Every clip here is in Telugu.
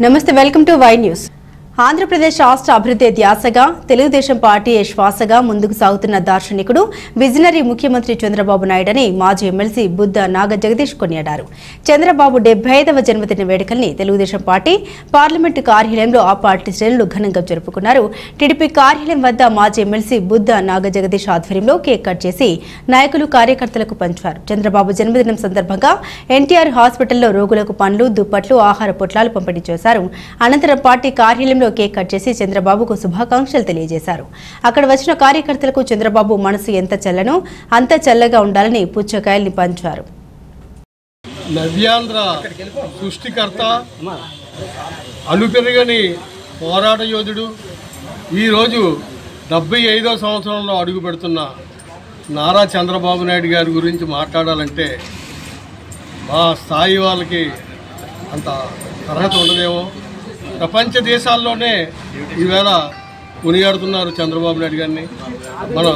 నమస్తే welcome to Y news. Andhra Pradesh రాష్ట్ర అభివృద్ధి ధ్యాసగా తెలుగుదేశం పార్టీ శ్వాసగా ముందుకు సాగుతున్న దార్శనికుడు విజనరీ ముఖ్యమంత్రి చంద్రబాబు నాయుడని మాజీ ఎమ్మెల్సీ బుద్ధ నాగ జగదీష్ కొనియాడారు। చంద్రబాబు 75వ జన్మదిన వేడుకల్ని తెలుగుదేశం పార్టీ పార్లమెంటు కార్యాలయంలో ఆ పార్టీ శ్రేణులు ఘనంగా జరుపుకున్నారు। టీడీపీ కార్యాలయం వద్ద మాజీ ఎమ్మెల్సీ బుద్ధ నాగ జగదీష్ ఆధ్వర్యంలో కేక్ కట్ చేసి నాయకులు కార్యకర్తలకు పంచారు। చంద్రబాబు జన్మదినం సందర్భంగా ఎన్టీఆర్ హాస్పిటల్లో రోగులకు పండ్లు దుప్పట్లు ఆహార పొట్లాలు పంపిణీ చేశారు। అనంతరం పార్టీ కార్యాలయంలో కేక్ కట్ చేసి చంద్రబాబుకు శుభాకాంక్షలు తెలియజేశారు। అక్కడ వచ్చిన కార్యకర్తలకు చంద్రబాబు మనసు ఎంత చల్లనో అంత చల్లగా ఉండాలని పుచ్చకాయల్ని పంచారు। నవ్యాంధ్ర సృష్టికర్త అలుపెరగని పోరాట యోధుడు ఈరోజు 75వ సంవత్సరంలో అడుగు పెడుతున్న నారా చంద్రబాబు నాయుడు గారి గురించి మాట్లాడాలంటే మా స్థాయి వాళ్ళకి అంత అర్హత ఉండదేమో। ప్రపంచ దేశాల్లోనే ఈవేళ కొనియాడుతున్నారు చంద్రబాబు నాయుడు గారిని। మన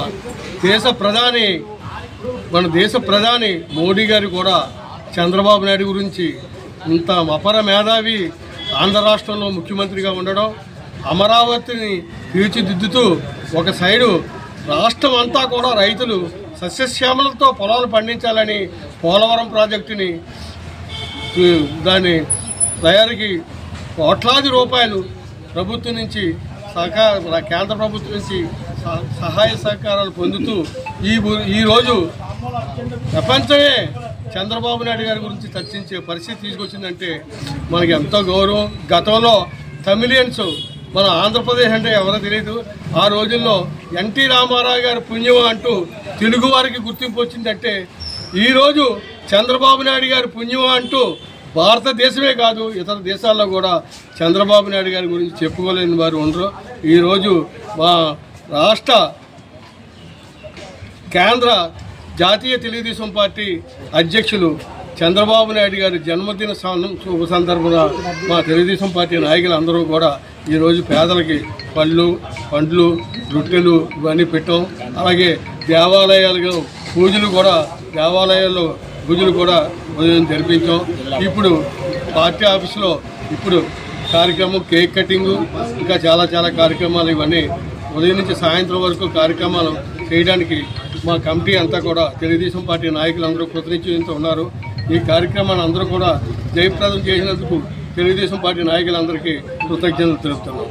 దేశ ప్రధాని మోడీ గారు కూడా చంద్రబాబు నాయుడు గురించి ఇంత అపర మేధావి ఆంధ్ర రాష్ట్రంలో ముఖ్యమంత్రిగా ఉండడం, అమరావతిని తీర్చిదిద్దుతూ ఒక సైడు రాష్ట్రం అంతా కూడా రైతులు సస్యశ్యామలతో పొలాలు పండించాలని పోలవరం ప్రాజెక్టుని దాని తయారీకి కోట్లాది రూపాయలు ప్రభుత్వం నుంచి కేంద్ర ప్రభుత్వం నుంచి సహాయ సహకారాలు పొందుతూ ఈరోజు ప్రపంచమే చంద్రబాబు నాయుడు గారి గురించి చర్చించే పరిస్థితి తీసుకొచ్చిందంటే మనకి ఎంతో గౌరవం। గతంలో తమిళియన్స్ మన ఆంధ్రప్రదేశ్ అంటే ఎవరో తెలియదు, ఆ రోజుల్లో ఎన్టీ రామారావు గారి పుణ్యం అంటూ తెలుగు వారికి గుర్తింపు వచ్చిందంటే ఈరోజు చంద్రబాబు నాయుడు గారి పుణ్యం అంటూ భారతదేశమే కాదు ఇతర దేశాల్లో కూడా చంద్రబాబు నాయుడు గారి గురించి చెప్పుకోలేని వారు ఉండరు। ఈరోజు మా రాష్ట్ర కేంద్ర జాతీయ తెలుగుదేశం పార్టీ అధ్యక్షులు చంద్రబాబు నాయుడు గారి జన్మదిన శుభ సందర్భంగా మా తెలుగుదేశం పార్టీ నాయకులు అందరూ కూడా ఈరోజు పేదలకి పండ్లు రొట్టెలు ఇవన్నీ పెట్టాం। అలాగే దేవాలయాలు పూజలు కూడా ఉదయం జరిపించాం। ఇప్పుడు పార్టీ ఆఫీసులో కార్యక్రమం కేక్ కటింగు ఇంకా చాలా కార్యక్రమాలు ఇవన్నీ ఉదయం నుంచి సాయంత్రం వరకు కార్యక్రమాలు చేయడానికి మా కమిటీ అంతా కూడా తెలుగుదేశం పార్టీ నాయకులందరూ కృతజ్ఞతతో ఉన్నారు। ఈ కార్యక్రమాన్ని అందరూ కూడా జయప్రదం చేసినందుకు తెలుగుదేశం పార్టీ నాయకులందరికీ కృతజ్ఞతలు తెలుపుతున్నాం।